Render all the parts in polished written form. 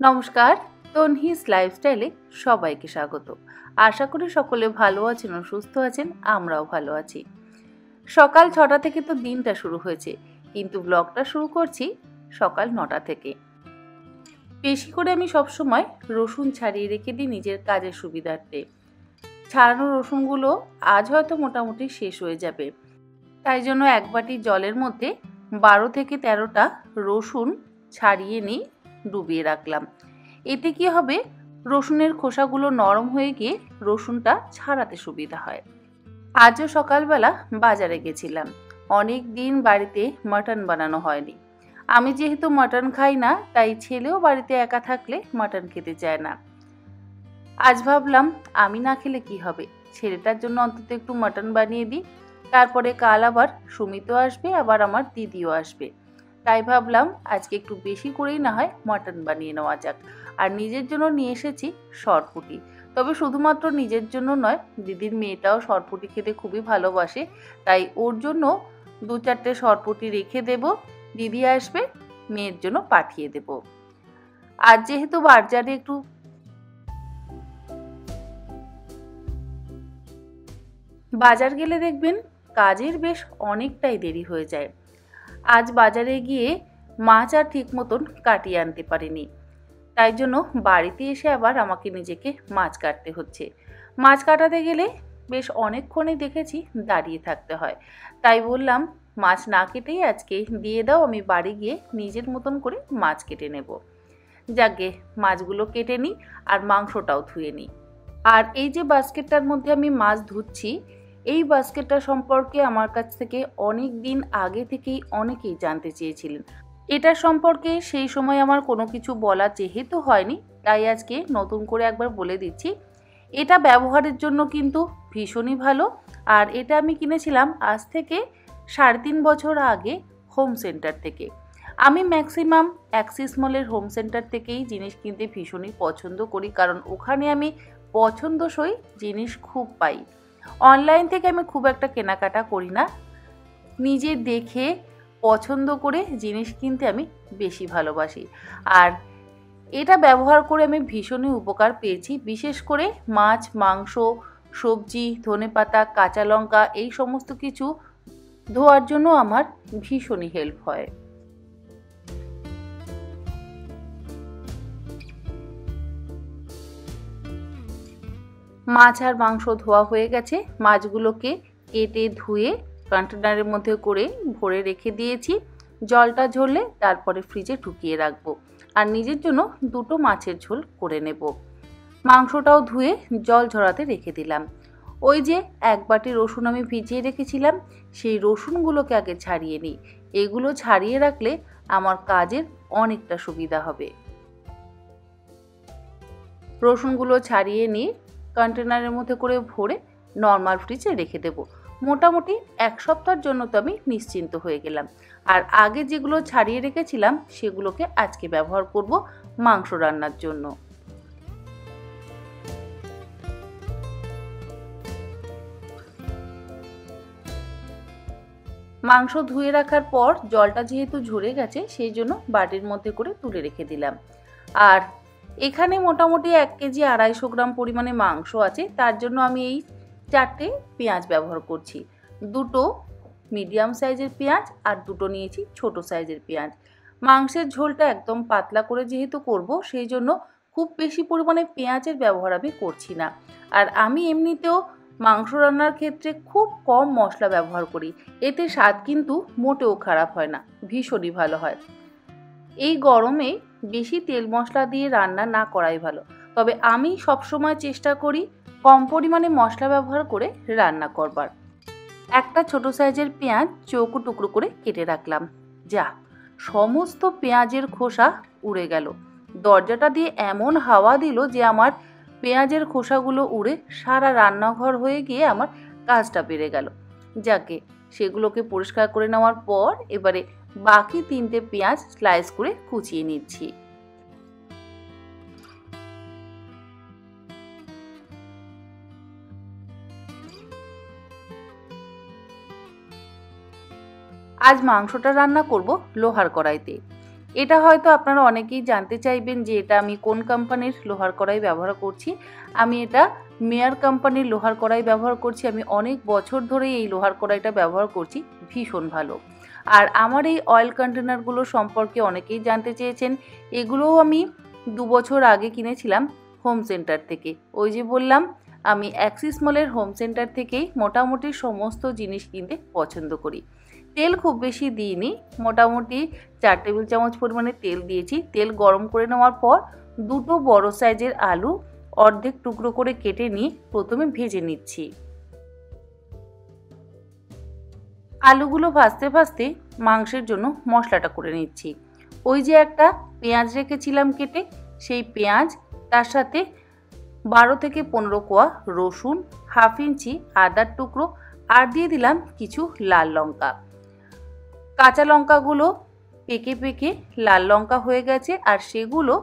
নমস্কার, তনহিস লাইফস্টাইলে সবাইকে স্বাগত। আশা করি সকলে ভালো আছেন ও সুস্থ আছেন, আমরাও ভালো আছি। সকাল 6টা থেকে তো দিনটা শুরু হয়েছে, কিন্তু ব্লগটা শুরু করছি সকাল 9টা থেকে। বেশি করে আমি সবসময় রসুন ছাড়িয়ে রেখে দিই নিজের কাজের সুবিধার্থে। ছাড়ানো রসুনগুলো আজ হয়তো মোটামুটি শেষ হয়ে যাবে, তাই জন্য এক বাটি জলের মধ্যে 12 থেকে 13টা রসুন ছাড়িয়ে নিয়ে ডুবিয়ে রাখলাম। এতে কি হবে, রসুনের খোসাগুলো নরম হয়ে গিয়ে রসুনটা ছাড়াতে সুবিধা হয়। আজও সকালবেলা বাজারে গেছিলাম। অনেক দিন বাড়িতে মাটন বানানো হয়নি। আমি যেহেতু মাটন খাই না, তাই ছেলেও বাড়িতে একা থাকলে মাটন খেতে চায় না। আজ ভাবলাম আমি না খেলে কি হবে, ছেলেটার জন্য অন্তত একটু মাটন বানিয়ে দিই। তারপরে কাল আবার সুমিতও আসবে, আবার আমার দিদিও আসবে। তাই ভাবলাম আজকে একটু বেশি করেই না হয় মাটন বানিয়ে নেওয়া যাক। আর নিজের জন্য নিয়ে এসেছি শরপুটি। তবে শুধুমাত্র নিজের জন্য নয়, দিদির মেয়েটাও শরপুটি খেতে খুবই ভালোবাসে, তাই ওর জন্য 2-4টে শরপুটি রেখে দেব। দিদি আসবে, মেয়ের জন্য পাঠিয়ে দেব। আর যেহেতু বাজারে একটু বাজার গেলে দেখবেন কাজের বেশ অনেকটাই দেরি হয়ে যায়। আজ বাজারে গিয়ে মাছ আর ঠিক মতন কাটিয়ে আনতে পারিনি, তাই জন্য বাড়িতে এসে আবার আমাকে নিজেকে মাছ কাটতে হচ্ছে। মাছ কাটাতে গেলে বেশ অনেকক্ষণই দেখেছি দাঁড়িয়ে থাকতে হয়, তাই বললাম মাছ না কেটেই আজকে দিয়ে দাও, আমি বাড়ি গিয়ে নিজের মতন করে মাছ কেটে নেব। যাকে মাছগুলো কেটে নিই আর মাংসটাও ধুয়ে নিই। আর এই যে বাস্কেটটার মধ্যে আমি মাছ ধুচ্ছি, এই বাস্কেটটা সম্পর্কে আমার কাছ থেকে অনেক দিন আগে থেকেই অনেকেই জানতে চেয়েছিলেন। এটা সম্পর্কে সেই সময় আমার কোনো কিছু বলা যেহেতু হয়নি, তাই আজকে নতুন করে একবার বলে দিচ্ছি। এটা ব্যবহারের জন্য কিন্তু ভীষণই ভালো। আর এটা আমি কিনেছিলাম আজ থেকে 3.5 বছর আগে হোম সেন্টার থেকে। আমি ম্যাক্সিমাম অ্যাক্সিস মলের হোম সেন্টার থেকেই জিনিস কিনতে ভীষণই পছন্দ করি, কারণ ওখানে আমি পছন্দসই জিনিস খুব পাই। অনলাইন থেকে আমি খুব একটা কেনাকাটা করি না, নিজে দেখে পছন্দ করে জিনিস কিনতে আমি বেশি ভালোবাসি। আর এটা ব্যবহার করে আমি ভীষণই উপকার পেয়েছি। বিশেষ করে মাছ, মাংস, সবজি, ধনেপাতা, কাঁচা লঙ্কা এই সমস্ত কিছু ধোয়ার জন্য আমার ভীষণই হেল্প হয়। মাছ আর মাংস ধোয়া হয়ে গেছে। মাছগুলোকে কেটে ধুয়ে কন্টেনারের মধ্যে করে ভরে রেখে দিয়েছি। জলটা ঝরলে তারপরে ফ্রিজে ঢুকিয়ে রাখবো। আর নিজের জন্য 2টো মাছের ঝোল করে নেব। মাংসটাও ধুয়ে জল ঝরাতে রেখে দিলাম। ওই যে এক বাটি রসুন আমি ভিজিয়ে রেখেছিলাম, সেই রসুনগুলোকে আগে ছাড়িয়ে নিই। এগুলো ছাড়িয়ে রাখলে আমার কাজের অনেকটা সুবিধা হবে। রসুনগুলো ছাড়িয়ে নিয়ে কন্টেনারের মধ্যে করে ভরে নর্মাল ফ্রিজে রেখে দেব। মোটামুটি 1 সপ্তাহের জন্য তো আমি নিশ্চিন্ত হয়ে গেলাম। আর আগে যেগুলো ছাড়িয়ে রেখেছিলাম সেগুলোকে আজকে ব্যবহার করব মাংস রান্নার জন্য। মাংস ধুয়ে রাখার পর জলটা যেহেতু ঝরে গেছে, সেই জন্য বাটির মধ্যে করে তুলে রেখে দিলাম। আর এখানে মোটামুটি 1 কেজি 250 গ্রাম পরিমাণে মাংস আছে, তার জন্য আমি এই 4টে পেঁয়াজ ব্যবহার করছি। 2টো মিডিয়াম সাইজের পেঁয়াজ আর 2টো নিয়েছি ছোট সাইজের পেঁয়াজ। মাংসের ঝোলটা একদম পাতলা করে যেহেতু করব, সেই জন্য খুব বেশি পরিমাণে পেঁয়াজের ব্যবহার আমি করছি না। আর আমি এমনিতেও মাংস রান্নার ক্ষেত্রে খুব কম মশলা ব্যবহার করি, এতে স্বাদ কিন্তু মোটেও খারাপ হয় না, ভীষণই ভালো হয়। এই গরমে বেশি তেল মশলা দিয়ে রান্না না করাই ভালো, তবে আমি সবসময় চেষ্টা করি কম পরিমাণে মশলা ব্যবহার করে রান্না করবার। একটা ছোট সাইজের পেঁয়াজ চৌকো টুকরো করে কেটে রাখলাম। যা, সমস্ত পেঁয়াজের খোসা উড়ে গেল। দরজাটা দিয়ে এমন হাওয়া দিল যে আমার পেঁয়াজের খোসাগুলো উড়ে সারা রান্নাঘর হয়ে গিয়ে আমার কাজটা বেড়ে গেল। যাকে সেগুলোকে পরিষ্কার করে নেওয়ার পর এবারে বাকি 3টে পেঁয়াজ স্লাইস করে কুচিয়ে নিচ্ছি। আজ মাংসটা রান্না করব লোহার কড়াইতে। এটা হয়তো আপনারা অনেকেই জানতে চাইবেন যে এটা আমি কোন কোম্পানির লোহার কড়াই ব্যবহার করছি। আমি এটা মেয়ার কোম্পানির লোহার কড়াই ব্যবহার করছি। আমি অনেক বছর ধরে এই লোহার কড়াইটা ব্যবহার করছি, ভীষণ ভালো। আর আমার এই অয়েল কন্টেনারগুলো সম্পর্কে অনেকেই জানতে চেয়েছেন। এগুলোও আমি 2 বছর আগে কিনেছিলাম হোম সেন্টার থেকে। ওই যে বললাম আমি অ্যাক্সিস মলের হোম সেন্টার থেকেই মোটামুটি সমস্ত জিনিস কিনতে পছন্দ করি। তেল খুব বেশি দিইনি, মোটামুটি 4 টেবিল চামচ পরিমাণে তেল দিয়েছি। তেল গরম করে নেওয়ার পর 2টো বড় সাইজের আলু অর্ধেক টুকরো করে কেটে নিয়ে প্রথমে ভেজে নিচ্ছি। আলুগুলো ভাজতে ভাজতে মাংসের জন্য মশলাটা করে নিচ্ছি। ওই যে একটা পেঁয়াজ রেখেছিলাম কেটে, সেই পেঁয়াজ, তার সাথে 12 থেকে 15 কোয়া রসুন, হাফ ইঞ্চি আদার টুকরো, আর দিয়ে দিলাম কিছু লাল লঙ্কা। কাঁচা লঙ্কাগুলো পেকে পেকে লাল লঙ্কা হয়ে গেছে, আর সেগুলো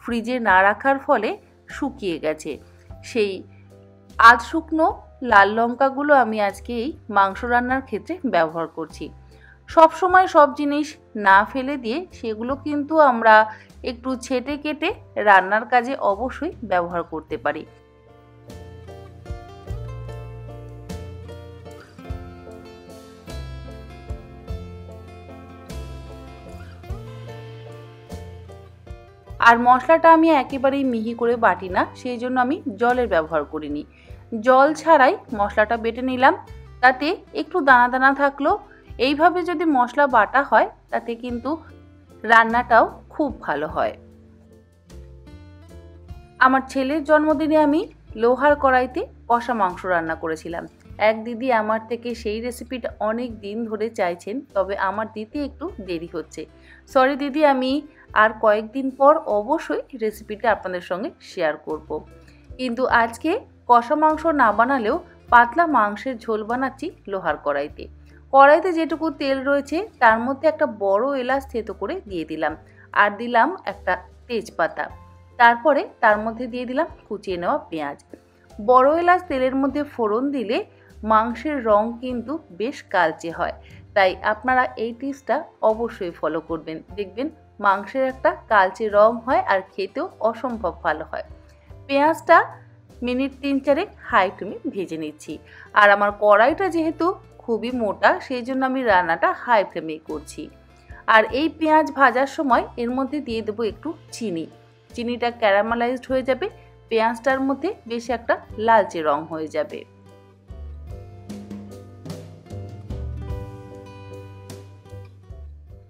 ফ্রিজে না রাখার ফলে শুকিয়ে গেছে। সেই আধ শুকনো লাল লঙ্কাগুলো আমি আজকে এই মাংস রান্নার ক্ষেত্রে ব্যবহার করছি। সব সময় সব জিনিস না ফেলে দিয়ে সেগুলো কিন্তু আমরা একটু ছেটে কেটে রান্নার কাজে অবশ্যই ব্যবহার করতে পারি। আর মশলাটা আমি একেবারেই মিহি করে বাটি না, সেই জন্য আমি জলের ব্যবহার করিনি। জল ছাড়াই মশলাটা বেটে নিলাম। তাতে একটু দানা দানা থাকলো। এইভাবে যদি মশলা বাটা হয় তাতে কিন্তু রান্নাটাও খুব ভালো হয়। আমার ছেলের জন্মদিনে আমি লোহার কড়াইতে কষা মাংস রান্না করেছিলাম। এক দিদি আমার থেকে সেই রেসিপিটা অনেক দিন ধরে চাইছেন, তবে আমার দিতে একটু দেরি হচ্ছে। সরি দিদি, আমি আর কয়েকদিন পর অবশ্যই রেসিপিটা আপনাদের সঙ্গে শেয়ার করব। কিন্তু আজকে কষা মাংস না বানালেও পাতলা মাংসের ঝোল বানাচ্ছি লোহার কড়াইতে। কড়াইতে যেটুকু তেল রয়েছে তার মধ্যে একটা বড় এলাচ থেতো করে দিয়ে দিলাম, আর দিলাম একটা তেজপাতা। তারপরে তার মধ্যে দিয়ে দিলাম কুচিয়ে নেওয়া পেঁয়াজ। বড় এলাচ তেলের মধ্যে ফোড়ন দিলে মাংসের রং কিন্তু বেশ কালচে হয়, তাই আপনারা এই টিপসটা অবশ্যই ফলো করবেন। দেখবেন মাংসের একটা কালচে রং হয় আর খেতেও অসম্ভব ভালো হয়। পেঁয়াজটা মিনিট 3-4 হাই ফ্লেমে ভেজে নিচ্ছি। আর আমার কড়াইটা যেহেতু খুবই মোটা, সেই জন্য আমি রান্নাটা হাই ফ্লেমেই করছি। আর এই পেঁয়াজ ভাজার সময় এর মধ্যে দিয়ে দেবো একটু চিনি। চিনিটা ক্যারামেলাইজড হয়ে যাবে, পেঁয়াজটার মধ্যে বেশ একটা লালচে রং হয়ে যাবে।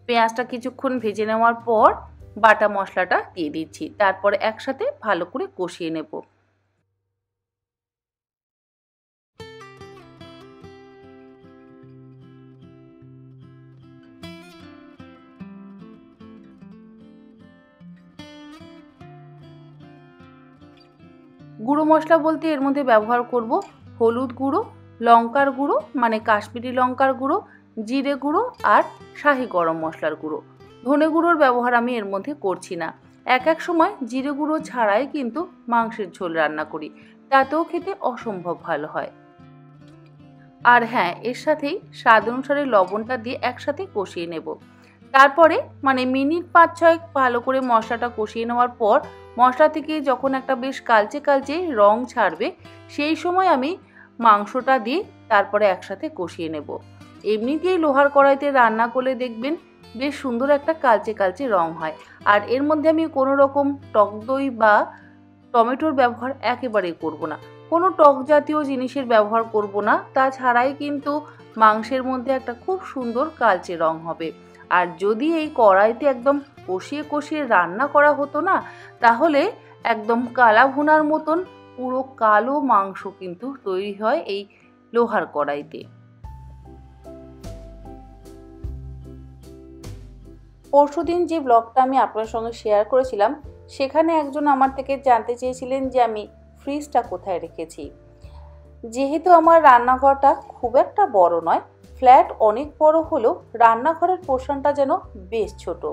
পেঁয়াজটা কিছুক্ষণ ভেজে নেওয়ার পর বাটা মশলাটা দিয়ে দিচ্ছি, তারপরে একসাথে ভালো করে কষিয়ে নেব। গুঁড়ো মশলা বলতে এর মধ্যে ব্যবহার করব হলুদ গুঁড়ো, লঙ্কার গুঁড়ো মানে কাশ্মীরি লঙ্কার গুঁড়ো, জিরে গুঁড়ো আর শাহি গরম মশলার গুঁড়ো। ধনে গুঁড়োর ব্যবহার আমি এর মধ্যে করছি না। এক এক সময় জিরে গুঁড়ো ছাড়াই কিন্তু মাংসের ঝোল রান্না করি, তাতেও খেতে অসম্ভব ভালো হয়। আর হ্যাঁ, এর সাথেই স্বাদ অনুসারে লবণটা দিয়ে একসাথে কষিয়ে নেব। তারপরে মানে মিনিট 5-6 ভালো করে মশলাটা কষিয়ে নেওয়ার পর মশলা থেকে যখন একটা বেশ কালচে কালচে রং ছাড়বে, সেই সময় আমি মাংসটা দিয়ে তারপরে একসাথে কষিয়ে নেব। এমনিতেই লোহার কড়াইতে রান্না করলে দেখবেন বেশ সুন্দর একটা কালচে কালচে রং হয়। আর এর মধ্যে আমি কোনো রকম টক দই বা টমেটোর ব্যবহার একেবারেই করব না, কোনো টক জাতীয় জিনিসের ব্যবহার করব না। তাছাড়াই কিন্তু মাংসের মধ্যে একটা খুব সুন্দর কালচে রং হবে। আর যদি এই কড়াইতে একদম কষিয়ে কষিয়ে রান্না করা হতো না, তাহলে একদম কালা ভুনার মতন পুরো কালো মাংস কিন্তু তৈরি হয় এই লোহার কড়াইতে। পরশুদিন যে ব্লগটা আমি আপনার সঙ্গে শেয়ার করেছিলাম, সেখানে একজন আমার থেকে জানতে চেয়েছিলেন যে আমি ফ্রিজটা কোথায় রেখেছি। যেহেতু আমার রান্নাঘরটা খুব একটা বড় নয়, ফ্ল্যাট অনেক বড় হলেও রান্নাঘরের পোর্শনটা যেন বেশ ছোট,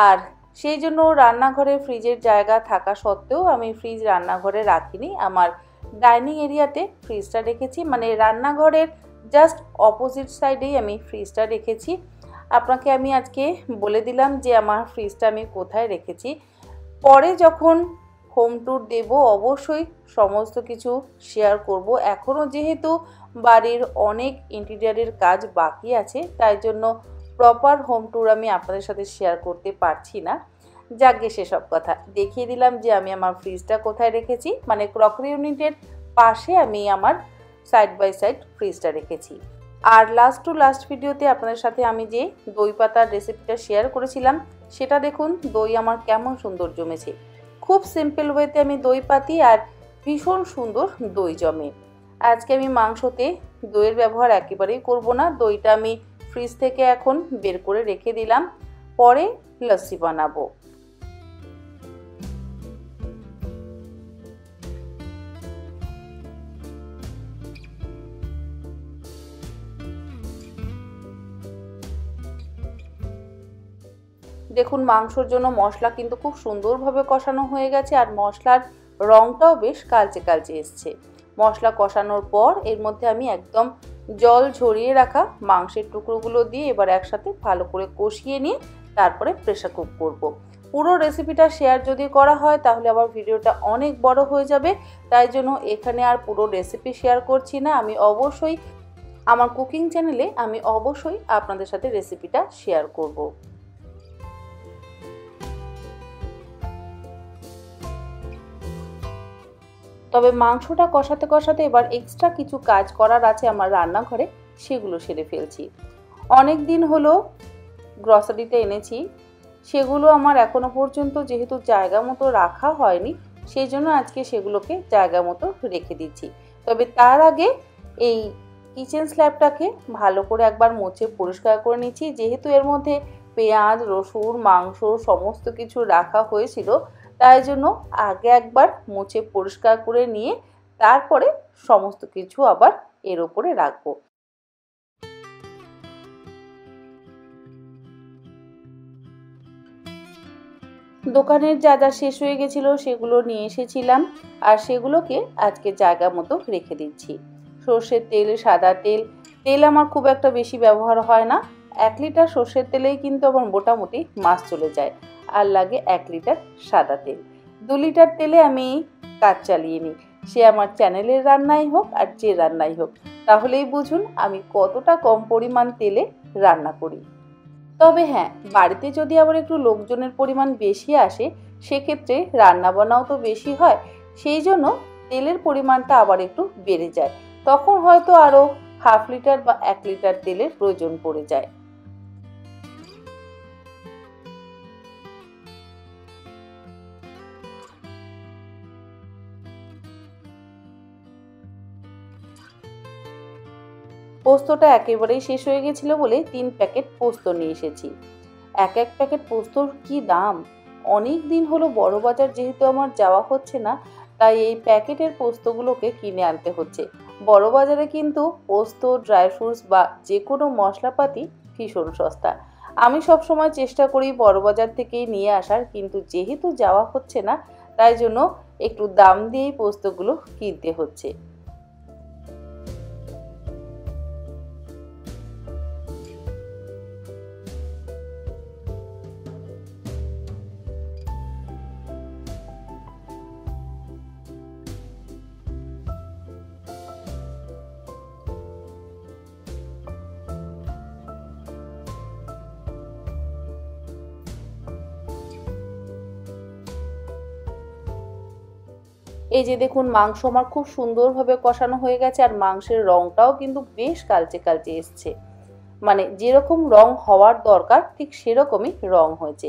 আর সেই জন্য রান্নাঘরে ফ্রিজের জায়গা থাকা সত্ত্বেও আমি ফ্রিজ রান্নাঘরে রাখিনি। আমার ডাইনিং এরিয়াতে ফ্রিজটা রেখেছি, মানে রান্নাঘরের জাস্ট অপোজিট সাইডেই আমি ফ্রিজটা রেখেছি। আপনাকে আমি আজকে বলে দিলাম যে আমার ফ্রিজটা আমি কোথায় রেখেছি। পরে যখন হোম ট্যুর দেব অবশ্যই সমস্ত কিছু শেয়ার করব। এখনও যেহেতু বাড়ির অনেক ইন্টেরিয়ারের কাজ বাকি আছে, তাই জন্য প্রপার হোম ট্যুর আমি আপনাদের সাথে শেয়ার করতে পারছি না। যাকগে সেসব কথা, দেখিয়ে দিলাম যে আমি আমার ফ্রিজটা কোথায় রেখেছি। মানে ক্রকারি ইউনিটের পাশে আমি আমার সাইড বাই সাইড ফ্রিজটা রেখেছি। আর লাস্ট টু লাস্ট ভিডিওতে আপনাদের সাথে আমি যে দই পাতার রেসিপিটা শেয়ার করেছিলাম, সেটা দেখুন দই আমার কেমন সুন্দর জমেছে। খুব সিম্পল ওয়েতে আমি দই পাতি আর ভীষণ সুন্দর দই জমে। আজকে আমি মাংসতে দইয়ের ব্যবহার একেবারেই করব না। দইটা আমি ফ্রিজ থেকে এখন বের করে রেখে দিলাম, পরে লস্যি বানাবো। দেখুন মাংসর জন্য মশলা কিন্তু খুব সুন্দরভাবে কষানো হয়ে গেছে, আর মশলার রঙটাও বেশ কালচে কালচে এসছে। মশলা কষানোর পর এর মধ্যে আমি একদম জল ঝরিয়ে রাখা মাংসের টুকরোগুলো দিয়ে এবার একসাথে ভালো করে কষিয়ে নিয়ে তারপরে প্রেসার কুক করব। পুরো রেসিপিটা শেয়ার যদি করা হয় তাহলে আবার ভিডিওটা অনেক বড় হয়ে যাবে, তাই জন্য এখানে আর পুরো রেসিপি শেয়ার করছি না। আমি অবশ্যই আমার কুকিং চ্যানেলে আমি অবশ্যই আপনাদের সাথে রেসিপিটা শেয়ার করব। তবে মাংসটা কষাতে কষাতে এবার এক্সট্রা কিছু কাজ করার আছে আমার রান্নাঘরে, সেগুলো সেরে ফেলছি। অনেক দিন হলো গ্রসারিতে এনেছি, সেগুলো আমার এখনো পর্যন্ত যেহেতু জায়গা মতো রাখা হয়নি, সেই জন্য আজকে সেগুলোকে জায়গা মতো রেখে দিচ্ছি। তবে তার আগে এই কিচেন স্ল্যাবটাকে ভালো করে একবার মুছে পরিষ্কার করে নিচ্ছি। যেহেতু এর মধ্যে পেঁয়াজ, রসুন, মাংস সমস্ত কিছু রাখা হয়েছিল, তাই জন্য আগে একবার মুছে পরিষ্কার করে নিয়ে তারপরে সমস্ত কিছু আবার এর উপরে রাখবো। দোকানের যা যা শেষ হয়ে গেছিল সেগুলো নিয়ে এসেছিলাম, আর সেগুলোকে আজকে জায়গা মতো রেখে দিচ্ছি। সর্ষের তেল, সাদা তেল, তেল আমার খুব একটা বেশি ব্যবহার হয় না। 1 লিটার সর্ষের তেলেই কিন্তু আমার মোটামুটি মাস চলে যায়, আর লাগে 1 লিটার সাদা তেল। 2 লিটার তেলে আমি কাজ চালিয়ে নিই, সে আমার চ্যানেলের রান্নাই হোক আর যে রান্নাই হোক। তাহলেই বুঝুন আমি কতটা কম পরিমাণ তেলে রান্না করি। তবে হ্যাঁ, বাড়িতে যদি আবার একটু লোকজনের পরিমাণ বেশি আসে, সেক্ষেত্রে রান্নাবান্নাও তো বেশি হয়, সেই জন্য তেলের পরিমাণটা আবার একটু বেড়ে যায়। তখন হয়তো আরও 1/2 লিটার বা 1 লিটার তেলের প্রয়োজন পড়ে যায়। পোস্তটা একেবারেই শেষ হয়ে গেছিলো বলে 3 প্যাকেট পোস্ত নিয়ে এসেছি। এক প্যাকেট পোস্তর কি দাম! অনেক দিন হলো বড় বাজার যেহেতু আমার যাওয়া হচ্ছে না, তাই এই প্যাকেটের পোস্তগুলোকে কিনে আনতে হচ্ছে। বড় বাজারে কিন্তু পোস্ত, ড্রাই ফ্রুটস বা যে কোনো মশলাপাতি ভীষণ সস্তা। আমি সবসময় চেষ্টা করি বড় বাজার থেকেই নিয়ে আসার, কিন্তু যেহেতু যাওয়া হচ্ছে না, তাই জন্য একটু দাম দিয়েই পোস্তগুলো কিনতে হচ্ছে। এই যে দেখুন মাংস আমার খুব সুন্দরভাবে কষানো হয়ে গেছে, আর মাংসের রঙটাও কিন্তু বেশ কালচে কালচে এসছে। মানে যেরকম রং হওয়ার দরকার ঠিক সেরকমই রং হয়েছে।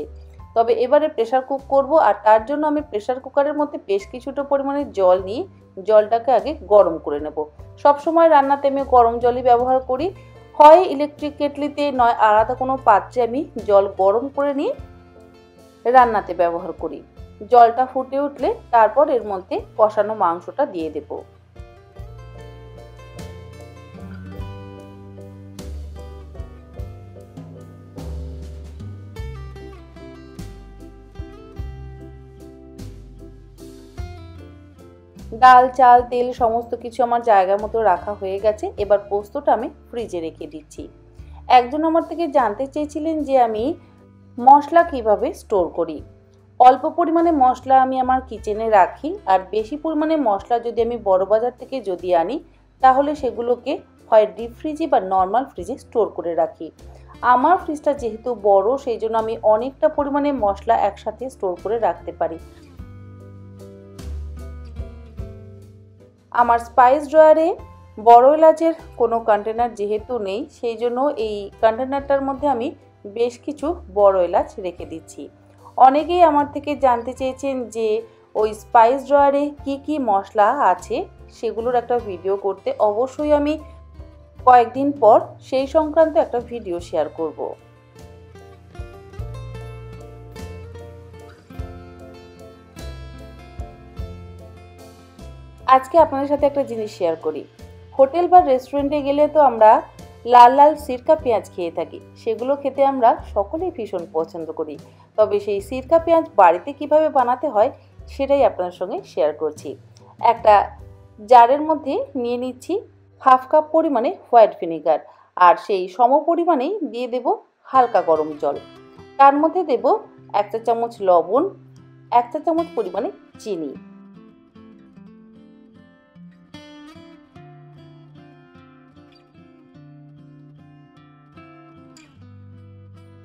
তবে এবারে প্রেসার কুক করব, আর তার জন্য আমি প্রেসার কুকারের মধ্যে বেশ কিছুটা পরিমাণে জল নিয়ে জলটাকে আগে গরম করে নেব। সবসময় রান্নাতে আমি গরম জলই ব্যবহার করি, হয় ইলেকট্রিক কেটলিতে নয় আলাদা কোনো পাত্রে আমি জল গরম করে নিয়ে রান্নাতে ব্যবহার করি। জলটা ফুটে উঠলে তারপর এর মধ্যে কষানো মাংসটা দিয়ে দেব। ডাল, চাল, তেল সমস্ত কিছু আমার জায়গা মতো রাখা হয়ে গেছে। এবার পোস্তটা আমি ফ্রিজে রেখে দিচ্ছি। একজন আমার থেকে জানতে চেয়েছিলেন যে আমি মশলা কিভাবে স্টোর করি। অল্প পরিমাণে মশলা আমি আমার কিচেনে রাখি, আর বেশি পরিমাণে মশলা যদি আমি বড় বাজার থেকে যদি আনি তাহলে সেগুলোকে হয় ডিপ ফ্রিজে বা নর্মাল ফ্রিজে স্টোর করে রাখি। আমার ফ্রিজটা যেহেতু বড়, সেই জন্য আমি অনেকটা পরিমাণে মশলা একসাথে স্টোর করে রাখতে পারি। আমার স্পাইস ড্রয়ারে বড় এলাচের কোনো কন্টেনার যেহেতু নেই, সেই জন্য এই কন্টেনারটার মধ্যে আমি বেশ কিছু বড় এলাচ রেখে দিচ্ছি। অনেকেই আমার থেকে জানতে চেয়েছেন যে ওই স্পাইস ড্রয়ারে কি কি মশলা আছে সেগুলোর একটা ভিডিও করতে। অবশ্যই আমি কয়েকদিন পর সেই সংক্রান্ত একটা ভিডিও শেয়ার করব। আজকে আপনাদের সাথে একটা জিনিস শেয়ার করি। হোটেল বা রেস্টুরেন্টে গেলে তো আমরা লাল লাল সিরকা পেঁয়াজ খেয়ে থাকি, সেগুলো খেতে আমরা সকলেই ভীষণ পছন্দ করি। তবে সেই সিরকা পেঁয়াজ বাড়িতে কিভাবে বানাতে হয় সেটাই আপনাদের সঙ্গে শেয়ার করছি। একটা জারের মধ্যে নিয়ে নিচ্ছি হাফ কাপ পরিমাণে হোয়াইট ভিনেগার, আর সেই সম পরিমাণেই দিয়ে দেব হালকা গরম জল। তার মধ্যে দেব 1 চা চামচ লবণ, 1 চা চামচ পরিমাণে চিনি।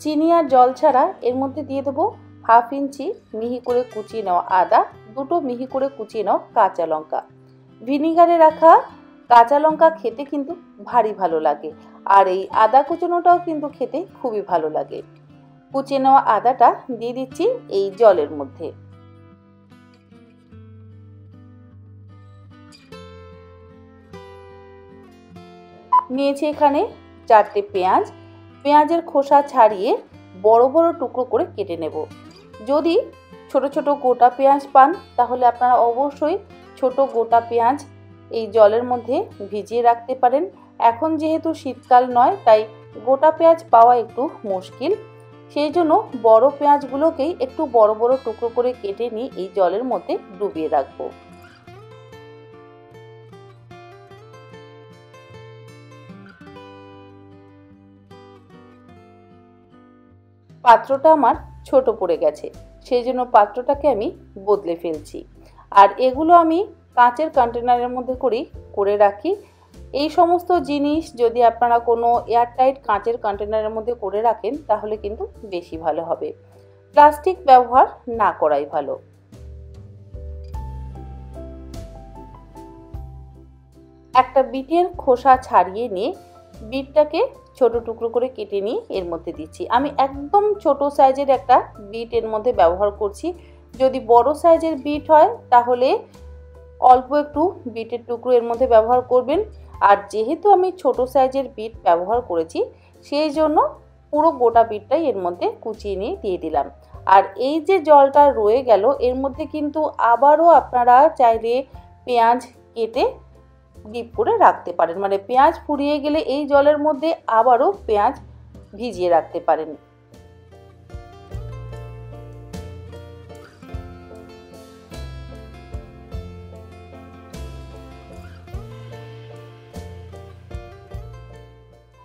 চিনি আর জল ছাড়া এর মধ্যে দিয়ে দেবো হাফ ইঞ্চি মিহি করে কুচিয়ে নেওয়া আদা, দুটো মিহি করে কুচিয়ে নেওয়া কাঁচা লঙ্কা। ভিনিগারে রাখা কাঁচা লঙ্কা খেতে কিন্তু ভারী ভালো লাগে, আর এই আদা কুচানোটাও কিন্তু খেতে খুবই ভালো লাগে। কুচিয়ে নেওয়া আদাটা দিয়ে দিচ্ছি এই জলের মধ্যে। নিয়েছি এখানে 4টে পেঁয়াজ। পেঁয়াজের খোসা ছাড়িয়ে বড় বড় টুকরো করে কেটে নেব। যদি ছোট ছোট গোটা পেঁয়াজ পান তাহলে আপনারা অবশ্যই ছোট গোটা পেঁয়াজ এই জলের মধ্যে ভিজিয়ে রাখতে পারেন। এখন যেহেতু শীতকাল নয়, তাই গোটা পেঁয়াজ পাওয়া একটু মুশকিল, সেই জন্য বড় পেঁয়াজগুলোকেই একটু বড় বড় টুকরো করে কেটে নিয়ে এই জলের মধ্যে ডুবিয়ে রাখবো। পাত্রটা আমার ছোট পড়ে গেছে, সেই জন্য পাত্রটাকে আমি বদলে ফেলছি। আর এগুলো আমি কাঁচের কন্টেনারের মধ্যে করে রাখি। এই সমস্ত জিনিস যদি আপনারা কোনো এয়ারটাইট কাঁচের কন্টেনারের মধ্যে করে রাখেন তাহলে কিন্তু বেশি ভালো হবে। প্লাস্টিক ব্যবহার না করাই ভালো। একটা বিটের খোসা ছাড়িয়ে নিয়ে বিটটাকে ছোট টুকরো করে কেটে নিয়ে এর মধ্যে দিচ্ছি। আমি একদম ছোট সাইজের একটা বিট এর মধ্যে ব্যবহার করছি। যদি বড় সাইজের বিট হয় তাহলে অল্প একটু বিটের টুকরো এর মধ্যে ব্যবহার করবেন। আর যেহেতু আমি ছোট সাইজের বিট ব্যবহার করেছি, সেই জন্য পুরো গোটা বিটটাই এর মধ্যে কুচিয়ে নিয়ে দিয়ে দিলাম। আর এই যে জলটা রয়ে গেল, এর মধ্যে কিন্তু আবারও আপনারা চাইলে পেঁয়াজ কেটে ডিপ করে রাখতে পারেন, মানে পেঁয়াজ ফুরিয়ে গেলে এই জলের মধ্যে আবারও পেঁয়াজ ভিজিয়ে রাখতে পারেন।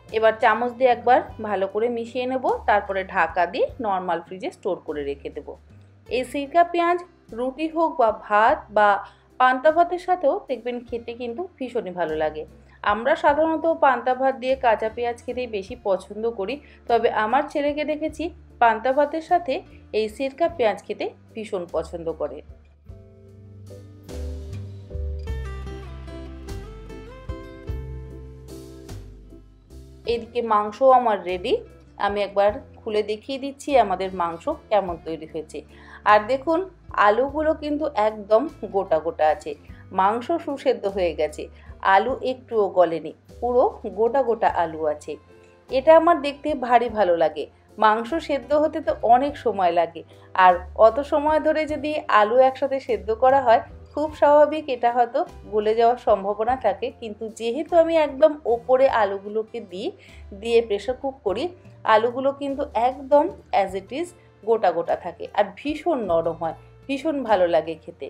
এবার চামচ দিয়ে একবার ভালো করে মিশিয়ে নেব, তারপরে ঢাকা দিয়ে নর্মাল ফ্রিজে স্টোর করে রেখে দেব। এই সিরকা পেঁয়াজ রুটি হোক বা ভাত বা পান্তা ভাতের সাথেও দেখবেন খেতে কিন্তু ভীষণই ভালো লাগে। আমরা সাধারণত পান্তা ভাত দিয়ে কাঁচা পেঁয়াজ খেতেই বেশি পছন্দ করি, তবে আমার ছেলেকে দেখেছি পান্তা ভাতের সাথে এই সিরকা পেঁয়াজ খেতে ভীষণ পছন্দ করে। এদিকে মাংসও আমার রেডি। আমি একবার খুলে দেখিয়ে দিচ্ছি আমাদের মাংস কেমন তৈরি হয়েছে। আর দেখুন আলুগুলো কিন্তু একদম গোটা গোটা আছে, মাংস সুসেদ্ধ হয়ে গেছে, আলু একটুও গলেনি, পুরো গোটা গোটা আলু আছে। এটা আমার দেখতে ভারী ভালো লাগে। মাংস সেদ্ধ হতে তো অনেক সময় লাগে, আর অত সময় ধরে যদি আলু একসাথে সেদ্ধ করা হয় খুব স্বাভাবিক এটা হয়তো গলে যাওয়ার সম্ভাবনা থাকে। কিন্তু যেহেতু আমি একদম ওপরে আলুগুলোকে দিয়ে প্রেসার কুক করি, আলুগুলো কিন্তু একদম অ্যাজ ইট ইজ গোটা গোটা থাকে আর ভীষণ নরম হয়, ভীষণ ভালো লাগে খেতে।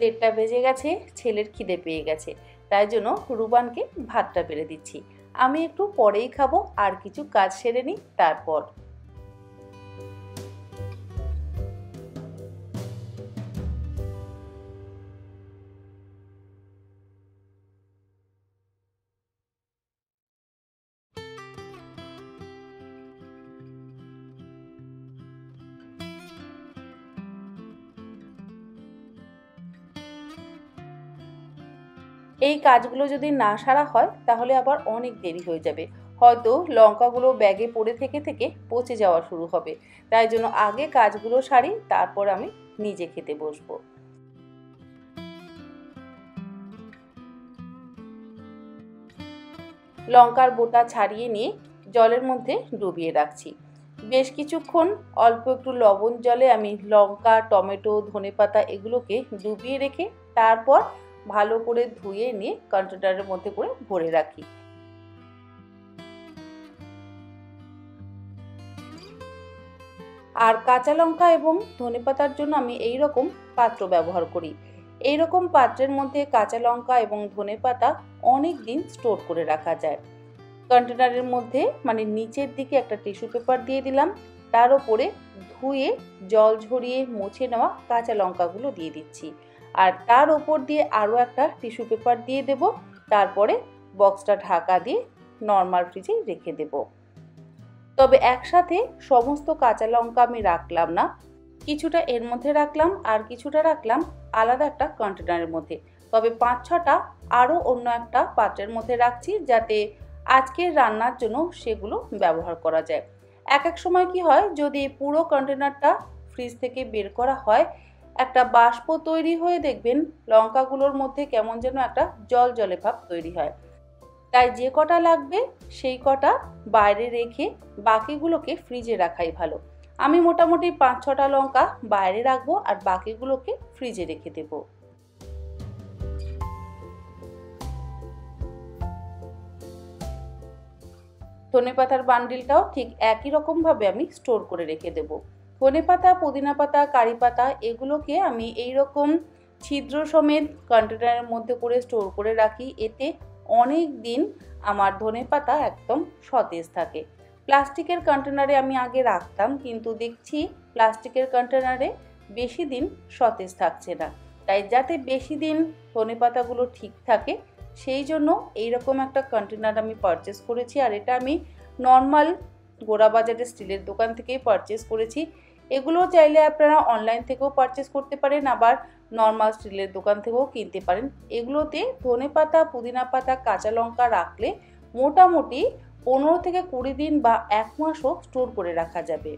1:30 বেজে গেছে, ছেলের খিদে পেয়ে গেছে, তাই জন্য রুবানকে ভাতটা বেড়ে দিচ্ছি। আমি একটু পরেই খাবো, আর কিছু কাজ সেরে নিই তারপর। এই কাজগুলো যদি না সারা হয় তাহলে আবার অনেক দেরি হয়ে যাবে, হয়তো লঙ্কাগুলো ব্যাগে পড়ে থেকে থেকে পচে যাওয়া শুরু হবে। তাই জন্য আগে কাজগুলো সারি, তারপর আমি নিজে খেতে বসবো। লঙ্কার বোটা ছাড়িয়ে নিয়ে জলের মধ্যে ডুবিয়ে রাখছি। বেশ কিছুক্ষণ অল্প একটু লবণ জলে আমি লঙ্কা, টমেটো, ধনেপাতা এগুলোকে ডুবিয়ে রেখে তারপর ভালো করে ধুয়ে নিয়ে কন্টেনারের মধ্যে করে ভরে রাখি। আর কাঁচা লঙ্কা এবং ধনেপাতার জন্য আমি এই রকম পাত্র ব্যবহার করি। এই রকম পাত্রের মধ্যে কাঁচা লঙ্কা এবং ধনেপাতা অনেক দিন স্টোর করে রাখা যায়। কন্টেনারের মধ্যে মানে নিচের দিকে একটা টিস্যু পেপার দিয়ে দিলাম, তার উপরে ধুয়ে জল ঝরিয়ে মুছে নেওয়া কাঁচা লঙ্কাগুলো দিয়ে দিচ্ছি, আর তার উপর দিয়ে আরও একটা টিস্যু পেপার দিয়ে দেব। তারপরে বক্সটা ঢাকা দিয়ে নর্মাল ফ্রিজে রেখে দেব। তবে একসাথে সমস্ত কাঁচা লঙ্কা আমি রাখলাম না, কিছুটা এর মধ্যে রাখলাম আর কিছুটা রাখলাম আলাদা একটা কন্টেনারের মধ্যে। তবে 5-6টা আরও অন্য একটা পাত্রের মধ্যে রাখছি, যাতে আজকের রান্নার জন্য সেগুলো ব্যবহার করা যায়। এক এক সময় কি হয়, যদি পুরো কন্টেনারটা ফ্রিজ থেকে বের করা হয়, একটা বাষ্প তৈরি হয়ে দেখবেন লঙ্কাগুলোর মধ্যে কেমন যেন একটা জল জলে ভাব তৈরি হয়। তাই যে কটা লাগবে সেই কটা বাইরে রেখে বাকিগুলোকে ফ্রিজে রাখাই ভালো। আমি মোটামুটি 5-6টা লঙ্কা বাইরে রাখবো আর বাকিগুলোকে ফ্রিজে রেখে দেবো। ধনেপাতার বান্ডিলটাও ঠিক একই রকমভাবে আমি স্টোর করে রেখে দেবো। ধনেপাতা, পুদিনা পাতা, কারি পাতা এগুলোকে আমি এই রকম ছিদ্র সমেত কন্টেনারের মধ্যে করে স্টোর করে রাখি, এতে অনেক দিন আমার ধনেপাতা একদম সতেজ থাকে। প্লাস্টিকের কন্টেনারে আমি আগে রাখতাম, কিন্তু দেখছি প্লাস্টিকের কন্টেনারে বেশি দিন সতেজ থাকছে না। তাই যাতে বেশি দিন ধনেপাতাগুলো ঠিক থাকে সেই জন্য এইরকম একটা কন্টেনার আমি পারচেস করেছি, আর এটা আমি নর্মাল গোড়াবাজারের স্টিলের দোকান থেকেই পারচেস করেছি। এগুলো চাইলে আপনারা অনলাইন থেকেও পারচেস করতে পারেন, আবার নর্মাল স্টিলের দোকান থেকেও কিনতে পারেন। এগুলোতে ধনেপাতা, পুদিনা পাতা, কাঁচা লঙ্কা রাখলে মোটামুটি 15 থেকে 20 দিন বা 1 মাসও স্টোর করে রাখা যাবে।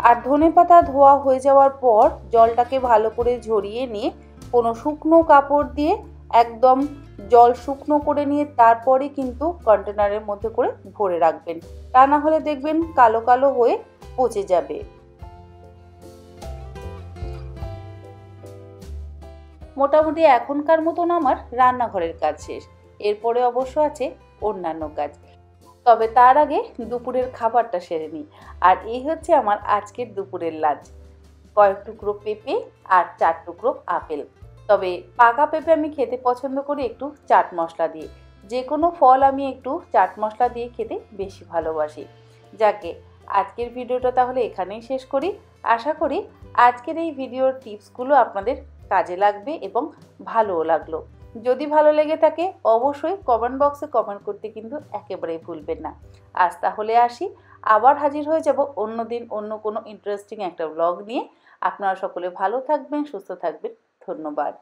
আর ধনেপাতা ধোয়া হয়ে যাওয়ার পর জলটাকে ভালো করে ঝরিয়ে নিয়ে কোনো শুকনো কাপড় দিয়ে একদম জল শুকনো করে নিয়ে তারপরে কিন্তু কন্টেনারের মধ্যে করে ভরে রাখবেন, তা না হলে দেখবেন কালো কালো হয়ে পচে যাবে। মোটামুটি এখনকার মতন আমার রান্নাঘরের কাজ শেষ, এরপরে অবশ্য আছে অন্যান্য কাজ। তবে তার আগে দুপুরের খাবারটা সেরে নিই। আর এই হচ্ছে আমার আজকের দুপুরের লাঞ্চ। কয়েক টুকরো পেঁপে আর 4 টুকরো আপেল। তবে পাকা পেঁপে আমি খেতে পছন্দ করি একটু চাট মশলা দিয়ে। যে কোনো ফল আমি একটু চাট মশলা দিয়ে খেতে বেশি ভালোবাসি। যাকে আজকের ভিডিওটা তাহলে এখানেই শেষ করি। আশা করি আজকের এই ভিডিওর টিপসগুলো আপনাদের কাজে লাগবে এবং ভালোও লাগলো। যদি ভালো লেগে থাকে অবশ্যই কমেন্ট বক্সে কমেন্ট করতে কিন্তু একেবারেই ভুলবেন না। আজ তাহলে আসি, আবার হাজির হয়ে যাব অন্য দিন অন্য কোনো ইন্টারেস্টিং একটা ব্লগ নিয়ে। আপনারা সকলে ভালো থাকবেন, সুস্থ থাকবেন। ধন্যবাদ।